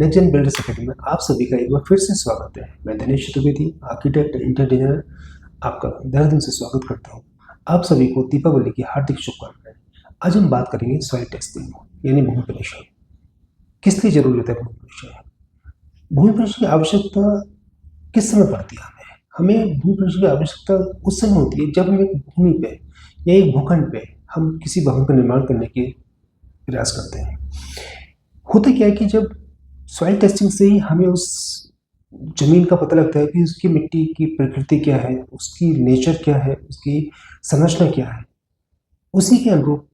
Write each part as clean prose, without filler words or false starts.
Next gen builders academy में आप सभी का एक बार फिर से स्वागत है। मैं Dinesh Chaturvedi, architect interior designer, आपका देहरादून से स्वागत करता हूँ। आप सभी को दीपावली की हार्दिक शुभकामनाएं। आज हम बात करेंगे सॉइल टेस्टिंग यानी भूमि परीक्षण। किस लिए जरूरी होता है भूमि परीक्षण? भूमि परीक्षण की आवश्यकता किस समय पड़ती है? हमें भूमि परीक्षण की आवश्यकता उस समय होती है जब हम एक भूमि पे या एक भूखंड पे हम किसी भवन का निर्माण करने के प्रयास करते हैं। होता क्या है कि जब सॉइल टेस्टिंग से ही हमें उस जमीन का पता लगता है कि उसकी मिट्टी की प्रकृति क्या है, उसकी नेचर क्या है, उसकी संरचना क्या है। उसी के अनुरूप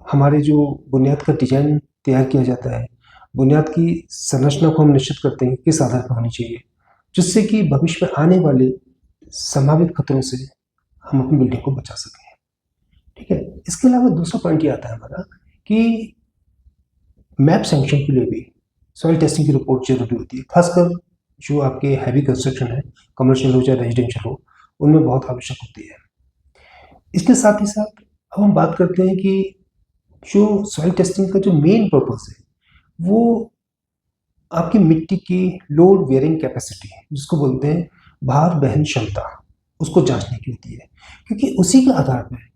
हमारे जो बुनियाद का डिजाइन तैयार किया जाता है, बुनियाद की संरचना को हम निश्चित करते हैं किस आधार पर होनी चाहिए, जिससे कि भविष्य में आने वाले संभावित खतरों से हम अपनी बिल्डिंग को बचा सकें। ठीक है। इसके अलावा दूसरा पॉइंट ये आता है हमारा कि मैप सैंक्शन के लिए भी सॉइल टेस्टिंग की रिपोर्ट जरूरी होती है, खासकर जो आपके हैवी कंस्ट्रक्शन है, कमर्शियल हो चाहे रेजिडेंशियल हो, उनमें बहुत आवश्यक होती है। इसके साथ ही साथ अब हम बात करते हैं कि जो सॉइल टेस्टिंग का जो मेन पर्पस है वो आपकी मिट्टी की लोड बेयरिंग कैपेसिटी है, जिसको बोलते हैं भार वहन क्षमता, उसको जांचने की होती है। क्योंकि उसी के आधार पर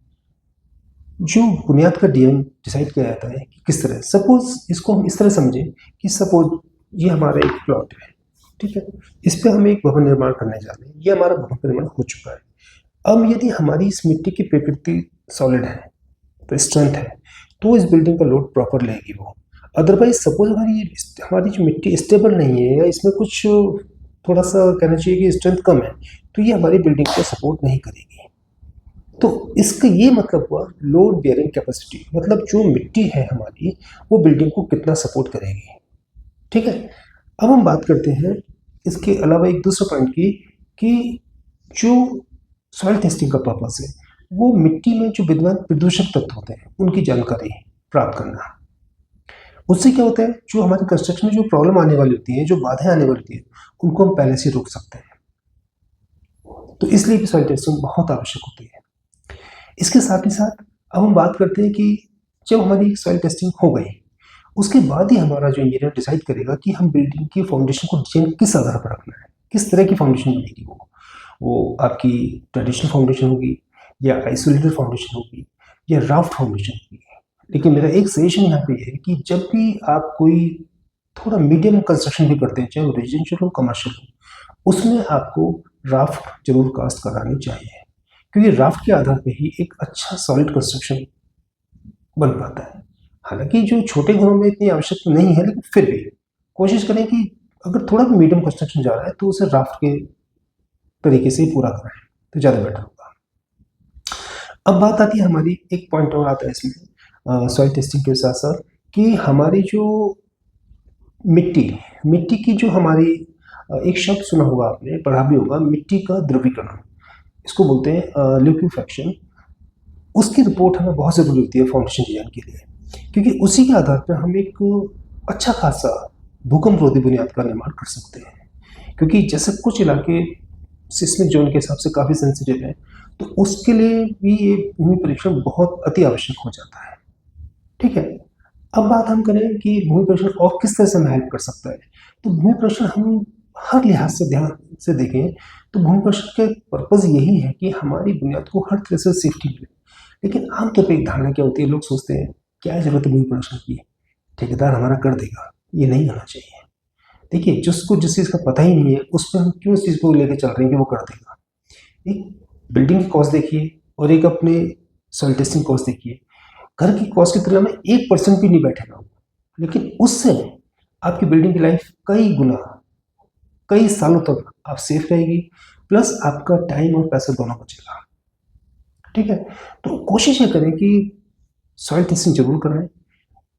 जो बुनियाद का डिजाइन डिसाइड किया जाता है कि किस तरह, सपोज इसको हम इस तरह समझें कि सपोज ये हमारा एक प्लॉट है, ठीक है, इस पे हम एक भवन निर्माण करने जा रहे हैं। ये हमारा भवन का निर्माण हो चुका है। अब यदि हमारी इस मिट्टी की प्रकृति सॉलिड है, तो स्ट्रेंथ है, तो इस बिल्डिंग का लोड प्रॉपर लेगी वो। अदरवाइज सपोज हमारी जो मिट्टी स्टेबल नहीं है या इसमें कुछ थोड़ा सा कहना चाहिए कि स्ट्रेंथ कम है, तो ये हमारी बिल्डिंग को सपोर्ट नहीं करेगी। तो इसका ये मतलब हुआ लोड बेयरिंग कैपेसिटी, मतलब जो मिट्टी है हमारी वो बिल्डिंग को कितना सपोर्ट करेगी। ठीक है। अब हम बात करते हैं इसके अलावा एक दूसरा पॉइंट की कि जो सॉइल टेस्टिंग का पर्पस है वो मिट्टी में जो विद्यमान प्रदूषक तत्व होते हैं उनकी जानकारी प्राप्त करना। उससे क्या होता है, जो हमारे कंस्ट्रक्शन में जो प्रॉब्लम आने वाली होती है, जो बाधाएं आने वाली होती है, उनको हम पहले से रोक सकते हैं। तो इसलिए भी सॉइल टेस्टिंग बहुत आवश्यक होती है। इसके साथ ही साथ अब हम बात करते हैं कि जब हमारी सॉइल टेस्टिंग हो गई, उसके बाद ही हमारा जो इंजीनियर डिसाइड करेगा कि हम बिल्डिंग की फाउंडेशन को डिजाइन किस आधार पर रखना है, किस तरह की फाउंडेशन बनेगी। वो आपकी ट्रेडिशनल फाउंडेशन होगी या आइसोलेटेड फाउंडेशन होगी या राफ्ट फाउंडेशन होगी। लेकिन मेरा एक सजेशन यहाँ पे है कि जब भी आप कोई थोड़ा मीडियम कंस्ट्रक्शन भी करते हैं, चाहे वो रेजिडेंशियल हो कमर्शियल हो, उसमें आपको राफ्ट जरूर कास्ट करानी चाहिए, क्योंकि राफ्ट के आधार पे ही एक अच्छा सॉलिड कंस्ट्रक्शन बन पाता है। हालांकि जो छोटे घरों में इतनी आवश्यकता नहीं है, लेकिन फिर भी कोशिश करें कि अगर थोड़ा भी मीडियम कंस्ट्रक्शन जा रहा है तो उसे राफ्ट के तरीके से ही पूरा कराएं तो ज़्यादा बेटर होगा। अब बात आती है हमारी, एक पॉइंट और आता है इसमें सॉइल टेस्टिंग के साथ साथ, कि हमारी जो मिट्टी की जो हमारी एक शब्द सुना होगा आपने, पढ़ा भी होगा, मिट्टी का द्रवीकरण, इसको बोलते हैं लिक्विफैक्शन। उसकी रिपोर्ट हमें बहुत ज़रूरी होती है फाउंडेशन डिजाइन के लिए, क्योंकि उसी के आधार पर हम एक अच्छा खासा भूकंप रोधी बुनियाद का निर्माण कर सकते हैं। क्योंकि जैसे कुछ इलाके सिस्मिक जोन के हिसाब से काफ़ी सेंसिटिव हैं, तो उसके लिए भी ये भूमि परीक्षण बहुत अति आवश्यक हो जाता है। ठीक है। अब बात हम करें कि भूमि परीक्षण और किस तरह से हमें हेल्प कर सकता है। तो भूमि परीक्षण हम हर लिहाज से ध्यान से देखें तो भूमि परीक्षण के पर्पज़ यही है कि हमारी बुनियाद को हर तरह से सेफ्टी मिले। लेकिन आमतौर पर एक धारणा क्या होती है, लोग सोचते हैं क्या जरूरत है भूमि परीक्षण की, ठेकेदार हमारा कर देगा। ये नहीं होना चाहिए। देखिए, जिसको जिस चीज़ का पता ही नहीं है उस पर हम क्यों इस चीज़ को लेकर चल रहे हैं कि वो कर देगा। एक बिल्डिंग की कॉस्ट देखिए और एक अपने सॉइल टेस्टिंग कॉस्ट देखिए। घर की कॉस्ट की तुलना में 1% भी नहीं बैठेगा, लेकिन उससे आपकी बिल्डिंग की लाइफ कई गुना, कई सालों तक आप सेफ रहेगी, प्लस आपका टाइम और पैसा दोनों बचेगा। ठीक है। तो कोशिश ये करें कि सॉइल टेस्टिंग जरूर कराएं,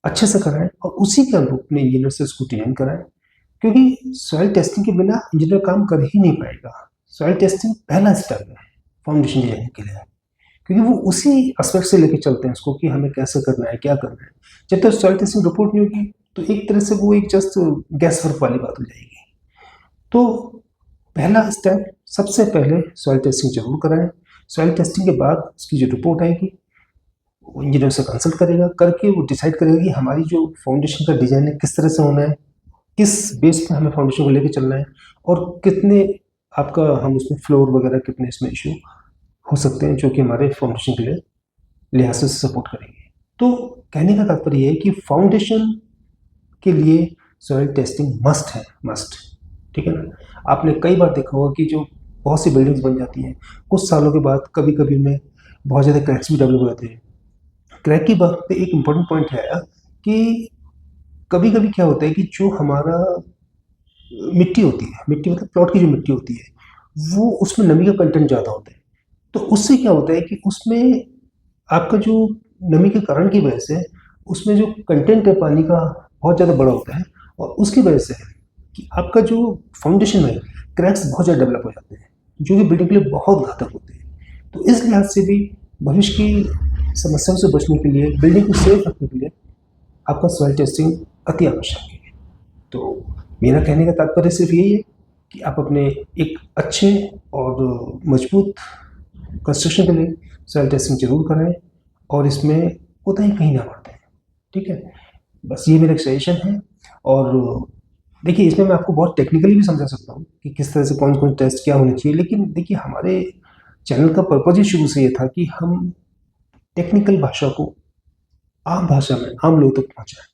अच्छे से कराएं, और उसी के अनुरूप अपने इंजीनियर से उसको डिजाइन कराएं, क्योंकि सॉइल टेस्टिंग के बिना इंजीनियर काम कर ही नहीं पाएगा। सॉइल टेस्टिंग पहला स्टेप है फाउंडेशन डिजाइन के लिए, क्योंकि वो उसी एस्पेक्ट से लेके चलते हैं उसको कि हमें कैसे करना है, क्या करना है। जब तक सॉइल टेस्टिंग रिपोर्ट नहीं होगी तो एक तरह से वो एक जस्ट गैस वर्क वाली बात हो जाएगी। तो पहला स्टेप, सबसे पहले सॉइल टेस्टिंग जरूर कराएं। सॉइल टेस्टिंग के बाद उसकी जो रिपोर्ट आएगी वो इंजीनियर से कंसल्ट करेगा, करके वो डिसाइड करेगा कि हमारी जो फाउंडेशन का डिजाइन है किस तरह से होना है, किस बेस पर हमें फाउंडेशन को लेकर चलना है और कितने आपका हम उसमें फ्लोर वगैरह कितने इसमें इशू हो सकते हैं जो कि हमारे फाउंडेशन के लिए लिहाज से सपोर्ट करेंगे। तो कहने का तात्पर्य ये है कि फाउंडेशन के लिए सॉइल टेस्टिंग मस्ट है, मस्ट। ठीक है ना। आपने कई बार देखा होगा कि जो बहुत सी बिल्डिंग्स बन जाती हैं, कुछ सालों के बाद कभी कभी उनमें बहुत ज़्यादा क्रैक्स भी डेवलप हो जाते हैं। क्रैक की बात पे एक इम्पोर्टेंट पॉइंट है कि कभी कभी क्या होता है कि जो हमारा मिट्टी होती है, मिट्टी मतलब प्लॉट की जो मिट्टी होती है, वो उसमें नमी का कंटेंट ज़्यादा होता है। तो उससे क्या होता है कि उसमें आपका जो नमी के कारण की वजह से उसमें जो कंटेंट है पानी का बहुत ज़्यादा बड़ा होता है, और उसकी वजह से कि आपका जो फाउंडेशन है क्रैक्स बहुत ज़्यादा डेवलप हो जाते हैं, जो कि बिल्डिंग के लिए बहुत घातक होते हैं। तो इस लिहाज से भी भविष्य की समस्याओं से बचने के लिए, बिल्डिंग को सेफ रखने के लिए आपका सॉइल टेस्टिंग अति आवश्यक है। तो मेरा कहने का तात्पर्य सिर्फ यही है कि आप अपने एक अच्छे और मजबूत कंस्ट्रक्शन के लिए सॉइल टेस्टिंग जरूर कराएं और इसमें कोताही कहीं ना बरतें। ठीक है, बस ये मेरा एक सजेशन है। और देखिए, इसमें मैं आपको बहुत टेक्निकली भी समझा सकता हूँ कि किस तरह से कौन कौन टेस्ट क्या होने चाहिए, लेकिन देखिए हमारे चैनल का पर्पज ही शुरू से ये था कि हम टेक्निकल भाषा को आम भाषा में आम लोगों तक पहुँचाएं।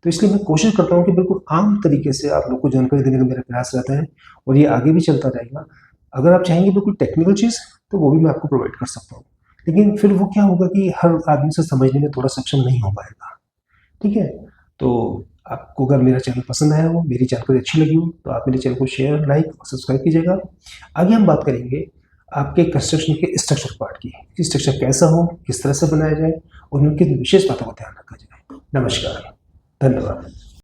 तो इसलिए मैं कोशिश करता हूँ कि बिल्कुल आम तरीके से आप लोग को जानकारी देने का मेरा प्रयास रहता है, और ये आगे भी चलता रहेगा। अगर आप चाहेंगे बिल्कुल टेक्निकल चीज़, तो वो भी मैं आपको प्रोवाइड कर सकता हूँ, लेकिन फिर वो क्या होगा कि हर आदमी से समझने में थोड़ा सक्षम नहीं हो पाएगा। ठीक है, तो आपको अगर मेरा चैनल पसंद आया हो, मेरी जानकारी अच्छी लगी हो, तो आप मेरे चैनल को शेयर, लाइक और सब्सक्राइब कीजिएगा। आगे हम बात करेंगे आपके कंस्ट्रक्शन के स्ट्रक्चर पार्ट की, कि स्ट्रक्चर कैसा हो, किस तरह से बनाया जाए और उनकी विशेष बातों का ध्यान रखा जाए। नमस्कार, धन्यवाद।